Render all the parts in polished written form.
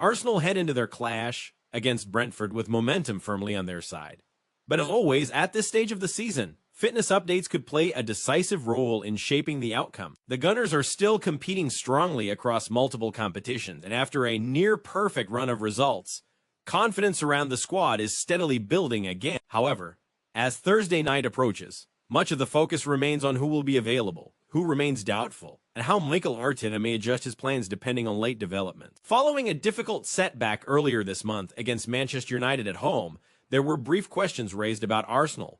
Arsenal head into their clash against Brentford with momentum firmly on their side. But as always, at this stage of the season, fitness updates could play a decisive role in shaping the outcome. The Gunners are still competing strongly across multiple competitions, and after a near-perfect run of results, confidence around the squad is steadily building again. However, as Thursday night approaches, much of the focus remains on who will be available, who remains doubtful, and how Mikel Arteta may adjust his plans depending on late development. Following a difficult setback earlier this month against Manchester United at home, there were brief questions raised about Arsenal's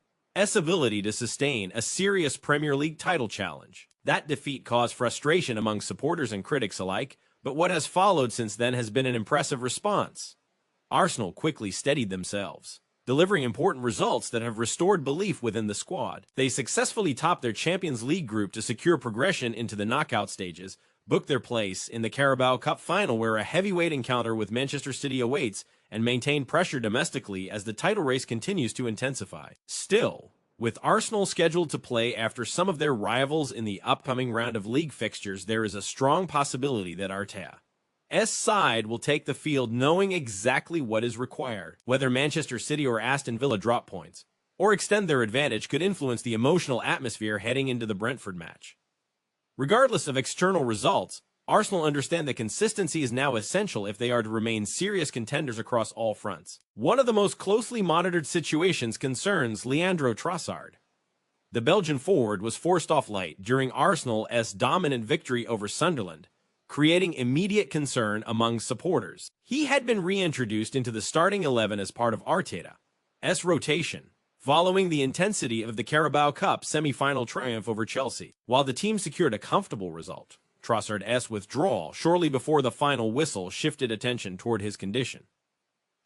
ability to sustain a serious Premier League title challenge. That defeat caused frustration among supporters and critics alike, but what has followed since then has been an impressive response. Arsenal quickly steadied themselves, delivering important results that have restored belief within the squad. They successfully topped their Champions League group to secure progression into the knockout stages, booked their place in the Carabao Cup final where a heavyweight encounter with Manchester City awaits, and maintain pressure domestically as the title race continues to intensify. Still, with Arsenal scheduled to play after some of their rivals in the upcoming round of league fixtures, there is a strong possibility that Arteta's side will take the field knowing exactly what is required. Whether Manchester City or Aston Villa drop points or extend their advantage could influence the emotional atmosphere heading into the Brentford match. Regardless of external results, Arsenal understand that consistency is now essential if they are to remain serious contenders across all fronts. One of the most closely monitored situations concerns Leandro Trossard. The Belgian forward was forced off late during Arsenal's dominant victory over Sunderland, creating immediate concern among supporters. He had been reintroduced into the starting 11 as part of Arteta's rotation, following the intensity of the Carabao Cup semi-final triumph over Chelsea. While the team secured a comfortable result, Trossard's withdrawal shortly before the final whistle shifted attention toward his condition.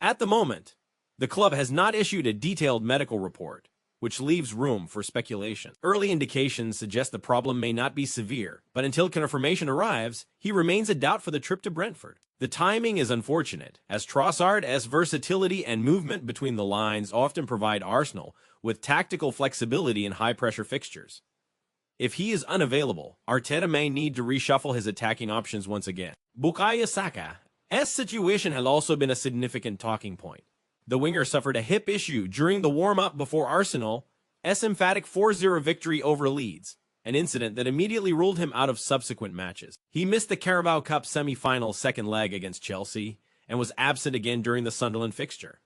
At the moment, the club has not issued a detailed medical report, which leaves room for speculation. Early indications suggest the problem may not be severe, but until confirmation arrives, he remains a doubt for the trip to Brentford. The timing is unfortunate, as Trossard's versatility and movement between the lines often provide Arsenal with tactical flexibility in high-pressure fixtures. If he is unavailable, Arteta may need to reshuffle his attacking options once again. Bukayo Saka's situation has also been a significant talking point. The winger suffered a hip issue during the warm-up before Arsenal's emphatic 4-0 victory over Leeds, an incident that immediately ruled him out of subsequent matches. He missed the Carabao Cup semi-final second leg against Chelsea and was absent again during the Sunderland fixture.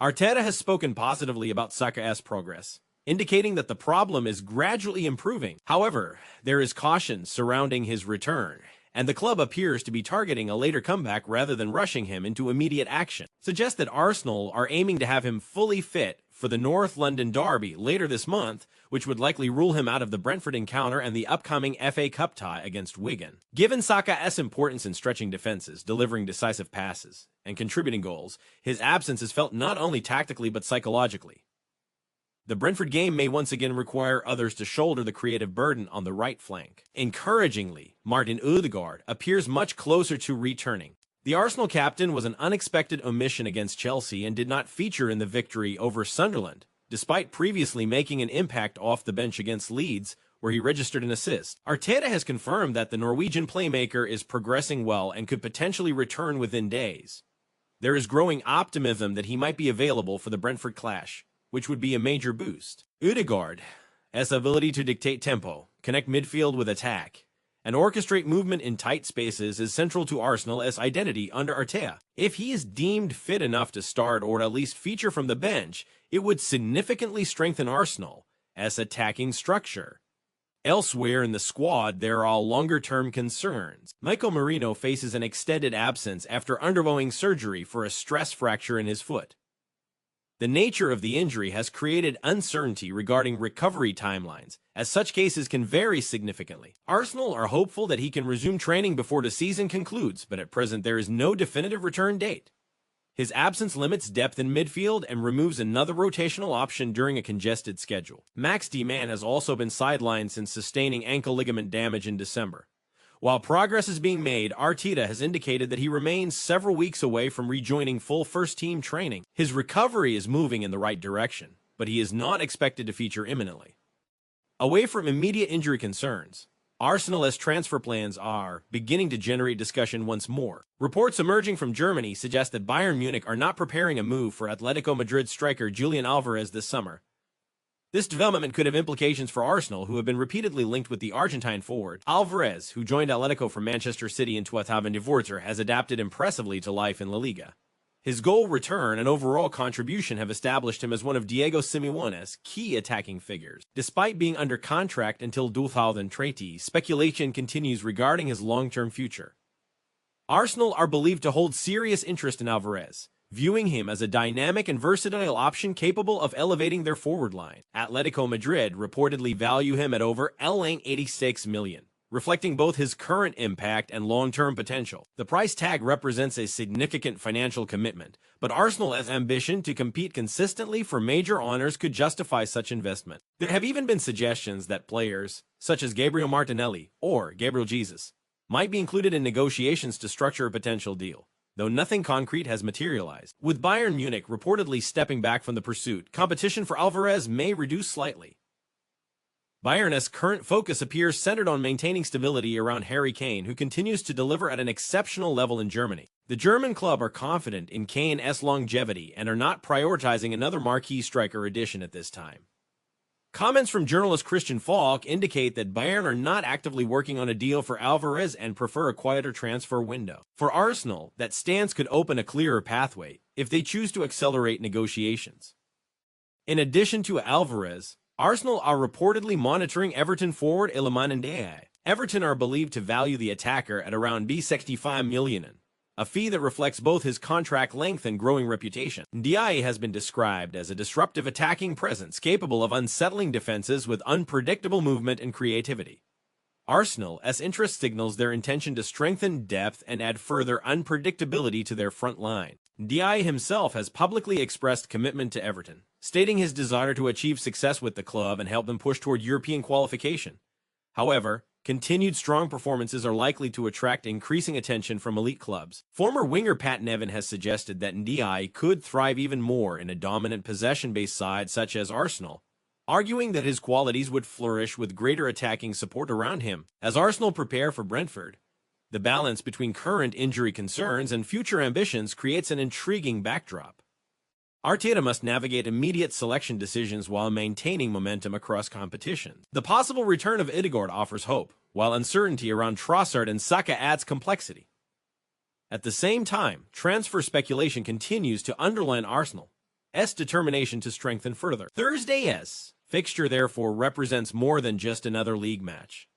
Arteta has spoken positively about Saka's progress, indicating that the problem is gradually improving. However, there is caution surrounding his return, and the club appears to be targeting a later comeback rather than rushing him into immediate action. Suggests that Arsenal are aiming to have him fully fit for the North London derby later this month, which would likely rule him out of the Brentford encounter and the upcoming FA Cup tie against Wigan. Given Saka's importance in stretching defenses, delivering decisive passes, and contributing goals, his absence is felt not only tactically but psychologically. The Brentford game may once again require others to shoulder the creative burden on the right flank. Encouragingly, Martin Odegaard appears much closer to returning. The Arsenal captain was an unexpected omission against Chelsea and did not feature in the victory over Sunderland, despite previously making an impact off the bench against Leeds, where he registered an assist. Arteta has confirmed that the Norwegian playmaker is progressing well and could potentially return within days. There is growing optimism that he might be available for the Brentford clash, which would be a major boost. Odegaard's ability to dictate tempo, connect midfield with attack, and orchestrate movement in tight spaces is central to Arsenal's identity under Arteta. If he is deemed fit enough to start or at least feature from the bench, it would significantly strengthen Arsenal's attacking structure. Elsewhere in the squad, there are longer-term concerns. Michael Merino faces an extended absence after undergoing surgery for a stress fracture in his foot. The nature of the injury has created uncertainty regarding recovery timelines, as such cases can vary significantly. Arsenal are hopeful that he can resume training before the season concludes, but at present there is no definitive return date. His absence limits depth in midfield and removes another rotational option during a congested schedule. Max D-Man has also been sidelined since sustaining ankle ligament damage in December. While progress is being made, Arteta has indicated that he remains several weeks away from rejoining full first-team training. His recovery is moving in the right direction, but he is not expected to feature imminently. Away from immediate injury concerns, Arsenal's transfer plans are beginning to generate discussion once more. Reports emerging from Germany suggest that Bayern Munich are not preparing a move for Atletico Madrid striker Julian Alvarez this summer. This development could have implications for Arsenal, who have been repeatedly linked with the Argentine forward. Alvarez, who joined Atletico from Manchester City in 2014, has adapted impressively to life in La Liga. His goal return and overall contribution have established him as one of Diego Simeone's key attacking figures. Despite being under contract until 2030, speculation continues regarding his long-term future. Arsenal are believed to hold serious interest in Alvarez, viewing him as a dynamic and versatile option capable of elevating their forward line. Atletico Madrid reportedly value him at over €86 million. Reflecting both his current impact and long-term potential. The price tag represents a significant financial commitment, but Arsenal's ambition to compete consistently for major honors could justify such investment. There have even been suggestions that players, such as Gabriel Martinelli or Gabriel Jesus, might be included in negotiations to structure a potential deal, though nothing concrete has materialized. With Bayern Munich reportedly stepping back from the pursuit, competition for Alvarez may reduce slightly. Bayern's current focus appears centered on maintaining stability around Harry Kane, who continues to deliver at an exceptional level in Germany. The German club are confident in Kane's longevity and are not prioritizing another marquee striker addition at this time. Comments from journalist Christian Falk indicate that Bayern are not actively working on a deal for Alvarez and prefer a quieter transfer window. For Arsenal, that stance could open a clearer pathway if they choose to accelerate negotiations. In addition to Alvarez, Arsenal are reportedly monitoring Everton forward Iliman Ndiaye. Everton are believed to value the attacker at around €65 million, a fee that reflects both his contract length and growing reputation. Ndiaye has been described as a disruptive attacking presence capable of unsettling defenses with unpredictable movement and creativity. Arsenal's interest signals their intention to strengthen depth and add further unpredictability to their front line. Ndiaye himself has publicly expressed commitment to Everton, stating his desire to achieve success with the club and help them push toward European qualification. However, continued strong performances are likely to attract increasing attention from elite clubs. Former winger Pat Nevin has suggested that Ndiaye could thrive even more in a dominant possession-based side such as Arsenal, arguing that his qualities would flourish with greater attacking support around him. As Arsenal prepare for Brentford, the balance between current injury concerns and future ambitions creates an intriguing backdrop. Arteta must navigate immediate selection decisions while maintaining momentum across competitions. The possible return of Ødegaard offers hope, while uncertainty around Trossard and Saka adds complexity. At the same time, transfer speculation continues to underline Arsenal's determination to strengthen further. Thursday's fixture therefore represents more than just another league match.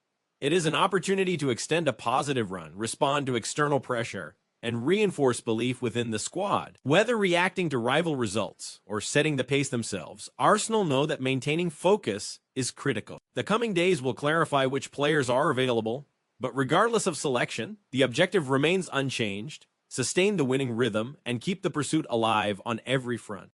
It is an opportunity to extend a positive run, respond to external pressure, and reinforce belief within the squad. Whether reacting to rival results or setting the pace themselves, Arsenal know that maintaining focus is critical. The coming days will clarify which players are available, but regardless of selection, the objective remains unchanged: sustain the winning rhythm and keep the pursuit alive on every front.